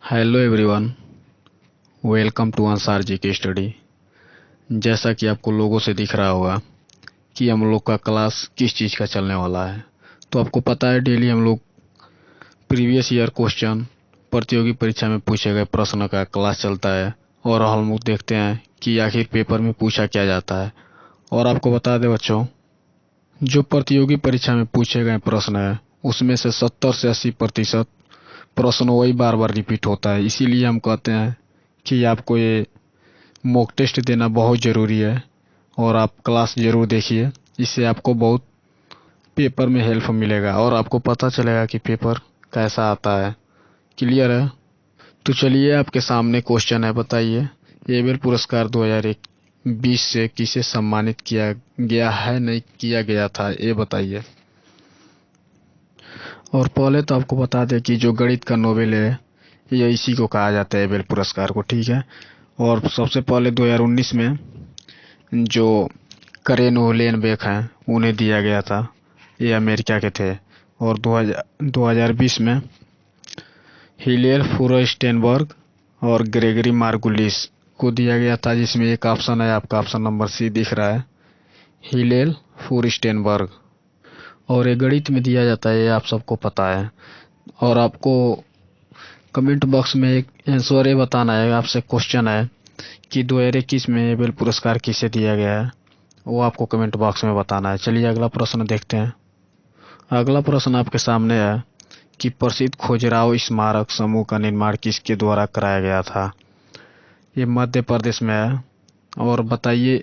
Hello everyone, welcome to Ansar ji की study. जैसा कि आपको लोगों से दिख रहा होगा कि हम लोग का क्लास किस चीज़ का चलने वाला है। तो आपको पता है डेली हम लोग प्रीवियस ईयर क्वेश्चन, प्रतियोगी परीक्षा में पूछे गए प्रश्न का क्लास चलता है और हम लोग देखते हैं कि आखिर पेपर में पूछा क्या जाता है। और आपको बता दें बच्चों, जो प्रतियोगी परीक्षा में पूछे गए प्रश्न है उसमें से 70 से 80% प्रश्न वही बार बार रिपीट होता है। इसीलिए हम कहते हैं कि आपको ये मॉक टेस्ट देना बहुत ज़रूरी है और आप क्लास ज़रूर देखिए। इससे आपको बहुत पेपर में हेल्प मिलेगा और आपको पता चलेगा कि पेपर कैसा आता है। क्लियर है? तो चलिए, आपके सामने क्वेश्चन है, बताइए एबेल पुरस्कार 2020 से किसे सम्मानित किया गया है, नहीं किया गया था, ये बताइए। और पहले तो आपको बता दें कि जो गणित का नोबेल है ये इसी को कहा जाता है, एबेल पुरस्कार को, ठीक है। और सबसे पहले 2019 में जो करेन ओलेनबेक हैं उन्हें दिया गया था, ये अमेरिका के थे। और 2020 में हिलेल फूरस्टेनबर्ग और ग्रेगरी मार्गुलिस को दिया गया था, जिसमें एक ऑप्शन है, आपका ऑप्शन नंबर सी दिख रहा है, हिलेल फूरस्टेनबर्ग। और ये गणित में दिया जाता है, ये आप सबको पता है। और आपको कमेंट बॉक्स में एक आंसर ये बताना है, आपसे क्वेश्चन है कि 2021 में नोबेल पुरस्कार किसे दिया गया है, वो आपको कमेंट बॉक्स में बताना है। चलिए अगला प्रश्न देखते हैं। अगला प्रश्न आपके सामने है कि प्रसिद्ध खजुराहो स्मारक समूह का निर्माण किसके द्वारा कराया गया था। ये मध्य प्रदेश में है। और बताइए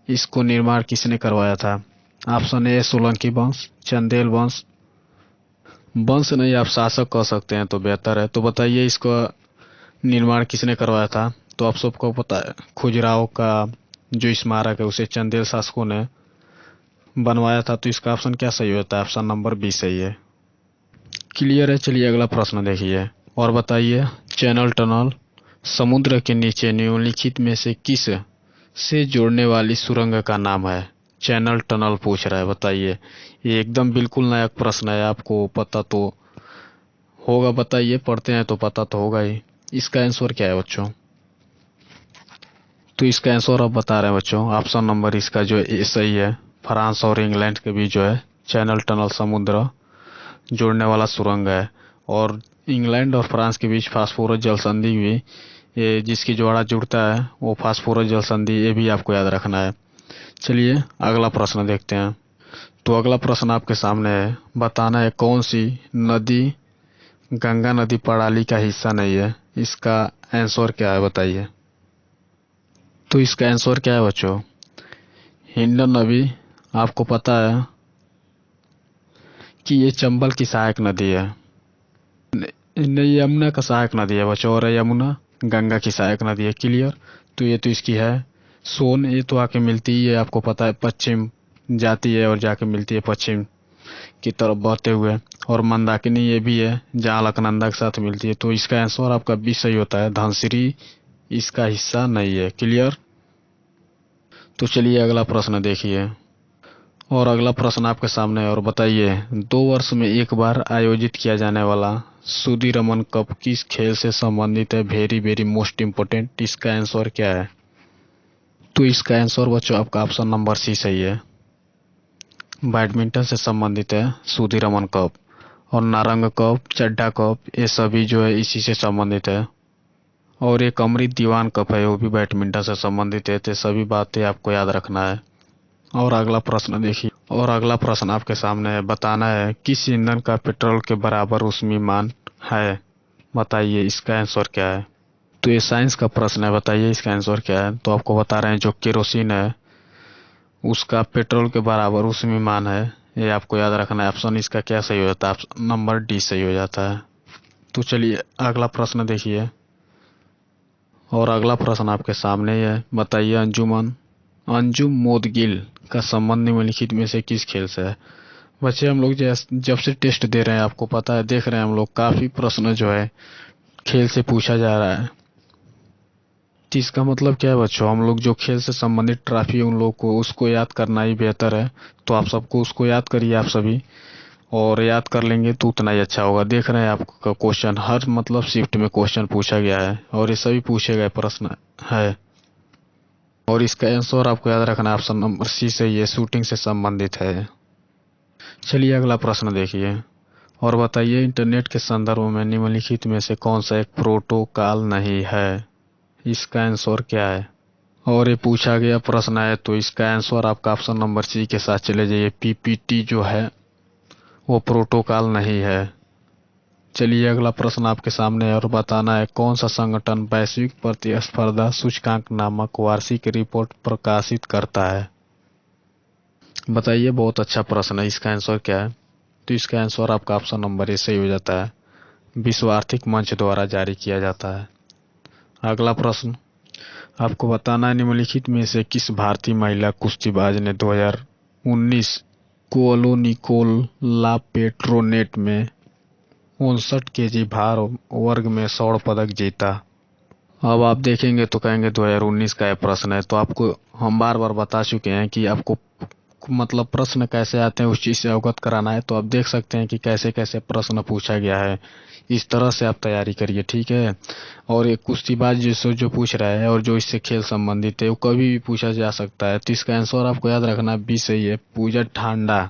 इसको निर्माण किसने करवाया था। ऑप्शन ए सोलंकी वंश, चंदेल वंश, वंश नहीं आप शासक कह सकते हैं तो बेहतर है। तो बताइए इसका निर्माण किसने करवाया था। तो आप सबको पता है खजुराहो का जो स्मारक है उसे चंदेल शासकों ने बनवाया था। तो इसका ऑप्शन क्या सही होता है? ऑप्शन नंबर बी सही है। क्लियर है? चलिए अगला प्रश्न देखिए और बताइए चैनल टनल समुद्र के नीचे निम्नलिखित में से किस से जोड़ने वाली सुरंग का नाम है। चैनल टनल पूछ रहा है, बताइए। ये एकदम बिल्कुल नया प्रश्न है, आपको पता तो होगा, बताइए, पढ़ते हैं तो पता तो होगा ही। इसका आंसर क्या है बच्चों? तो इसका आंसर आप बता रहे हैं बच्चों, ऑप्शन नंबर इसका जो सही है, फ्रांस और इंग्लैंड के बीच जो है चैनल टनल समुद्र जोड़ने वाला सुरंग है। और इंग्लैंड और फ्रांस के बीच फास्फोरस जल संधि भी, ये जिसकी जोड़ा जुड़ता है वो फास्फोरस जल संधि, ये भी आपको याद रखना है। चलिए अगला प्रश्न देखते हैं। तो अगला प्रश्न आपके सामने है, बताना है कौन सी नदी गंगा नदी प्रणाली का हिस्सा नहीं है। इसका आंसर क्या है, बताइए। तो इसका आंसर क्या है बच्चों? हिंडन नदी। आपको पता है कि ये चंबल की सहायक नदी है। नहीं, यमुना का सहायक नदी है बच्चों, और यमुना गंगा की सहायक नदी है। क्लियर? तो ये तो इसकी है सोन, ये तो आके मिलती ही है, आपको पता है, पश्चिम जाती है और जाके मिलती है पश्चिम की तरफ बहते हुए। और मंदाकिनी ये भी है जहाँ अलकनंदा के साथ मिलती है। तो इसका आंसर आपका बी सही होता है, धनसिरी इसका हिस्सा नहीं है। क्लियर? तो चलिए अगला प्रश्न देखिए। और अगला प्रश्न आपके सामने है और बताइए 2 वर्ष में एक बार आयोजित किया जाने वाला सुदीरमन कप किस खेल से संबंधित है। वेरी वेरी मोस्ट इम्पोर्टेंट, इसका आंसर क्या है? तो इसका आंसर बच्चों आपका ऑप्शन नंबर सी सही है, बैडमिंटन से संबंधित है सुदीरमन कप। और नारंग कप, चड्डा कप, ये सभी जो है इसी से संबंधित है। और एक अमृत दीवान कप है, वो भी बैडमिंटन से संबंधित है। तो सभी बातें आपको याद रखना है। और अगला प्रश्न देखिए। और अगला प्रश्न आपके सामने है, बताना है किस ईंधन का पेट्रोल के बराबर ऊष्मीमान है। बताइए इसका आंसर क्या है। तो ये साइंस का प्रश्न है, बताइए इसका आंसर क्या है। तो आपको बता रहे हैं जो केरोसिन है उसका पेट्रोल के बराबर ऊष्मीमान है, ये आपको याद रखना है। ऑप्शन इसका क्या सही हो जाता है? ऑप्शन नंबर डी सही हो जाता है। तो चलिए अगला प्रश्न देखिए। और अगला प्रश्न आपके सामने ही है, बताइए अंजुम मोदगिल का संबंध निम्नलिखित में से किस खेल से है। बच्चे हम लोग जब से टेस्ट दे रहे हैं, आपको पता है, देख रहे हैं हम लोग काफी प्रश्न जो है खेल से पूछा जा रहा है। तो इसका मतलब क्या है बच्चों, हम लोग जो खेल से संबंधित ट्रॉफी उन लोग को उसको याद करना ही बेहतर है। तो आप सबको उसको याद करिए आप सभी। और याद कर लेंगे तो उतना ही अच्छा होगा। देख रहे हैं आपका क्वेश्चन हर मतलब शिफ्ट में क्वेश्चन पूछा गया है और ये सभी पूछे गए प्रश्न है। और इसका आंसर आपको याद रखना है ऑप्शन नंबर सी से, ये शूटिंग से संबंधित है। चलिए अगला प्रश्न देखिए और बताइए इंटरनेट के संदर्भ में निम्नलिखित में से कौन सा एक प्रोटोकॉल नहीं है। इसका आंसर क्या है। और ये पूछा गया प्रश्न है तो इसका आंसर आपका ऑप्शन नंबर सी के साथ चले जाइए, पीपीटी जो है वो प्रोटोकॉल नहीं है। चलिए अगला प्रश्न आपके सामने है और बताना है कौन सा संगठन वैश्विक प्रतिस्पर्धा सूचकांक नामक वार्षिक रिपोर्ट प्रकाशित करता है। बताइए, बहुत अच्छा प्रश्न है। इसका आंसर क्या है। तो इसका आंसर आपका ऑप्शन नंबर ए सही हो जाता है, विश्व आर्थिक मंच द्वारा जारी किया जाता है। अगला प्रश्न आपको बताना है निम्नलिखित में से किस भारतीय महिला कुश्तीबाज ने 2019 कोलोनिकोल ला पेट्रोनेट में 59 केजी भार वर्ग में स्वर्ण पदक जीता। अब आप देखेंगे तो कहेंगे 2019 का यह प्रश्न है। तो आपको हम बार बार बता चुके हैं कि आपको मतलब प्रश्न कैसे आते हैं उस चीज से अवगत कराना है। तो आप देख सकते हैं कि कैसे कैसे प्रश्न पूछा गया है, इस तरह से आप तैयारी करिए, ठीक है। और एक कुश्तीबाज जो पूछ रहा है और जो इससे खेल संबंधित है वो कभी भी पूछा जा सकता है। तो इसका आंसर आपको याद रखना बी सही है, पूजा ठांडा।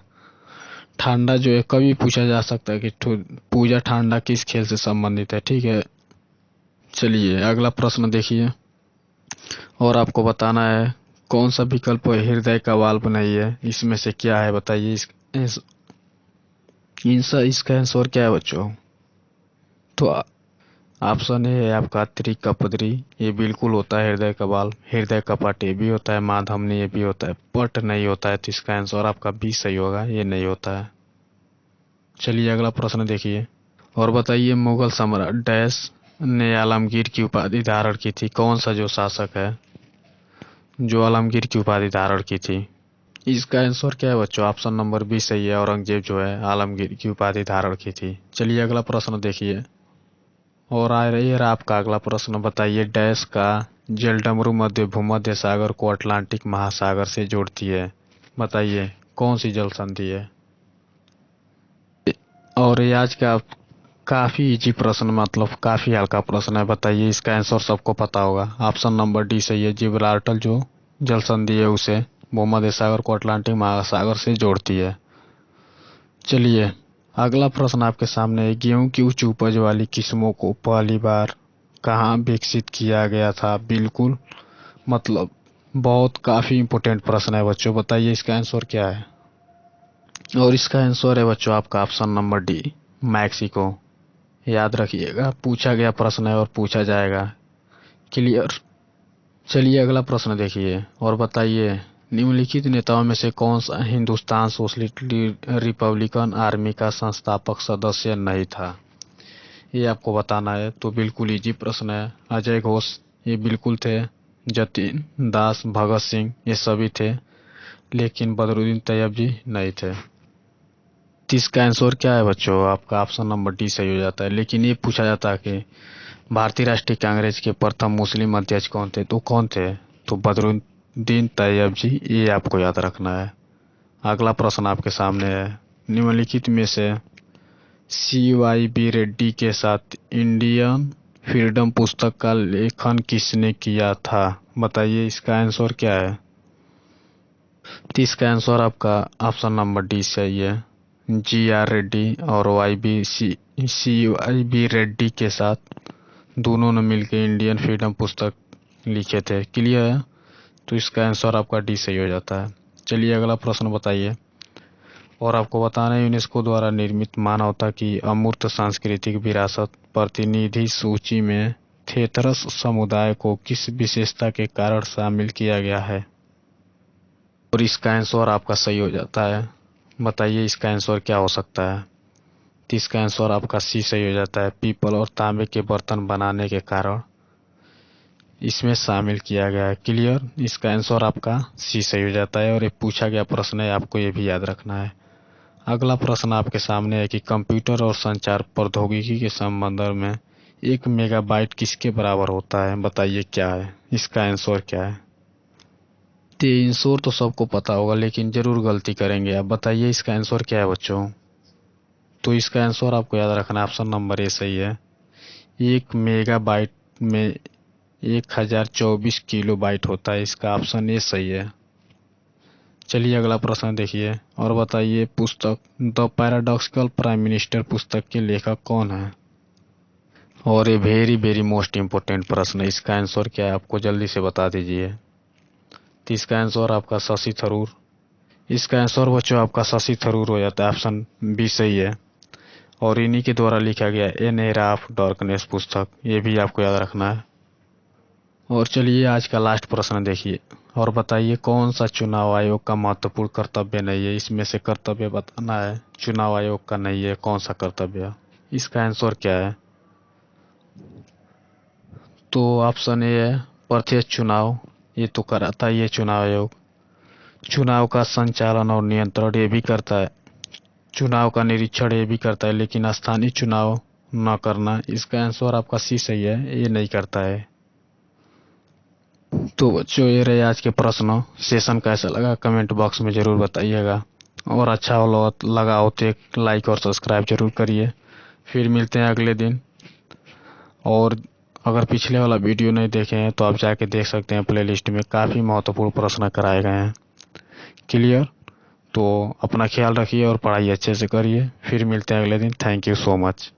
ठांडा जो है कभी पूछा जा सकता है कि पूजा ठांडा किस खेल से संबंधित है, ठीक है। चलिए अगला प्रश्न देखिए और आपको बताना है कौन सा विकल्प हृदय का वाल्व नहीं है। इसमें से क्या है बताइए। इसका आंसर क्या है बच्चों। तो ऑप्शन ए है आपका त्रिकपद्री, ये बिल्कुल होता है हृदय का वाल्व। हृदय कपाट ये भी होता है, माधवनी ये भी होता है, पट नहीं होता है। तो इसका आंसर आपका बी सही होगा, ये नहीं होता है। चलिए अगला प्रश्न देखिए और बताइए मुगल सम्राट डैश ने आलमगीर की उपाधि धारण की थी। कौन सा जो शासक है जो आलमगीर की उपाधि धारण की थी। इसका आंसर क्या है बच्चों। ऑप्शन नंबर बी सही है, औरंगजेब जो है आलमगीर की उपाधि धारण की थी। चलिए अगला प्रश्न देखिए और आ रही है आपका अगला प्रश्न। बताइए डैश का जलडमरू मध्य भूमध्य सागर को अटलांटिक महासागर से जोड़ती है। बताइए कौन सी जल संधि है। और ये आज का काफी इजी प्रश्न, मतलब काफी हल्का प्रश्न है। बताइए इसका आंसर सबको पता होगा। ऑप्शन नंबर डी सही है, जिब्राल्टर जो जल संधि है उसे भूमध्य सागर को अटलांटिक महासागर से जोड़ती है। चलिए अगला प्रश्न आपके सामने है, गेहूं की उच्च उपज वाली किस्मों को पहली बार कहाँ विकसित किया गया था। बिल्कुल मतलब बहुत काफी इंपोर्टेंट प्रश्न है बच्चों। बताइए इसका आंसर क्या है। और इसका आंसर है बच्चों आपका ऑप्शन नंबर डी, मैक्सिको। याद रखिएगा, पूछा गया प्रश्न है और पूछा जाएगा। क्लियर। चलिए अगला प्रश्न देखिए और बताइए निम्नलिखित नेताओं में से कौन सा हिंदुस्तान सोशलिस्ट रिपब्लिकन आर्मी का संस्थापक सदस्य नहीं था। ये आपको बताना है। तो बिल्कुल इजी प्रश्न है। अजय घोष ये बिल्कुल थे, जतिन दास, भगत सिंह ये सभी थे, लेकिन बदरुद्दीन तैयब जी नहीं थे। तो इसका आंसर क्या है बच्चों। आपका ऑप्शन नंबर डी सही हो जाता है। लेकिन ये पूछा जाता है कि भारतीय राष्ट्रीय कांग्रेस के प्रथम मुस्लिम अध्यक्ष कौन थे। तो कौन थे। तो बदरुद्दीन तैयब जी, ये आपको याद रखना है। अगला प्रश्न आपके सामने है, निम्नलिखित में से CYB रेड्डी के साथ इंडियन फ्रीडम पुस्तक का लेखन किसने किया था। बताइए इसका आंसर क्या है। तो इसका आंसर आपका ऑप्शन नंबर डी सही है, GR रेड्डी। और CYB रेड्डी के साथ दोनों ने मिलकर इंडियन फ्रीडम पुस्तक लिखे थे। क्लियर है। तो इसका आंसर आपका डी सही हो जाता है। चलिए अगला प्रश्न बताइए और आपको बताना है यूनेस्को द्वारा निर्मित मानवता की अमूर्त सांस्कृतिक विरासत प्रतिनिधि सूची में थेथरस समुदाय को किस विशेषता के कारण शामिल किया गया है। और इसका आंसर आपका सही हो जाता है। बताइए इसका आंसर क्या हो सकता है। तो इसका आंसर आपका सी सही हो जाता है, पीपल और तांबे के बर्तन बनाने के कारण इसमें शामिल किया गया है। क्लियर। इसका आंसर आपका सी सही हो जाता है और ये पूछा गया प्रश्न है, आपको ये भी याद रखना है। अगला प्रश्न आपके सामने है कि कंप्यूटर और संचार प्रौद्योगिकी के संबंध में 1 मेगाबाइट किसके बराबर होता है। बताइए क्या है। इसका आंसर क्या है। तो आंसर तो सबको पता होगा लेकिन जरूर गलती करेंगे आप। बताइए इसका आंसर क्या है बच्चों। तो इसका आंसर आपको याद रखना है, ऑप्शन नंबर ए सही है। 1 मेगाबाइट में 1024 किलोबाइट होता है, इसका ऑप्शन ए सही है। चलिए अगला प्रश्न देखिए और बताइए, पुस्तक द पैराडॉक्सिकल प्राइम मिनिस्टर पुस्तक के लेखक कौन है। और ये वेरी वेरी मोस्ट इम्पोर्टेंट प्रश्न है, इसका आंसर क्या है आपको जल्दी से बता दीजिए। तो इसका आंसर आपका शशि थरूर। इसका आंसर बच्चों आपका शशि थरूर हो जाता है, ऑप्शन बी सही है। और इन्हीं के द्वारा लिखा गया एन एरा ऑफ डार्कनेस पुस्तक, ये भी आपको याद रखना है। और चलिए आज का लास्ट प्रश्न देखिए और बताइए, कौन सा चुनाव आयोग का महत्वपूर्ण कर्तव्य नहीं है। इसमें से कर्तव्य बताना है, चुनाव आयोग का नहीं है कौन सा कर्तव्य। इसका आंसर क्या है, तो ऑप्शन ए है प्रत्यक्ष चुनाव, ये तो कराता ही है चुनाव आयोग। चुनाव का संचालन और नियंत्रण ये भी करता है, चुनाव का निरीक्षण ये भी करता है, लेकिन स्थानीय चुनाव न करना, इसका आंसर आपका सी सही है, ये नहीं करता है। तो बच्चों ये रहे आज के प्रश्न। सेशन कैसा लगा कमेंट बॉक्स में जरूर बताइएगा, और अच्छा लगा हो तो एक लाइक और सब्सक्राइब जरूर करिए। फिर मिलते हैं अगले दिन। और अगर पिछले वाला वीडियो नहीं देखे हैं तो आप जाके देख सकते हैं, प्लेलिस्ट में काफ़ी महत्वपूर्ण प्रश्न कराए गए हैं। क्लियर। तो अपना ख्याल रखिए और पढ़ाई अच्छे से करिए। फिर मिलते हैं अगले दिन। Thank you so much.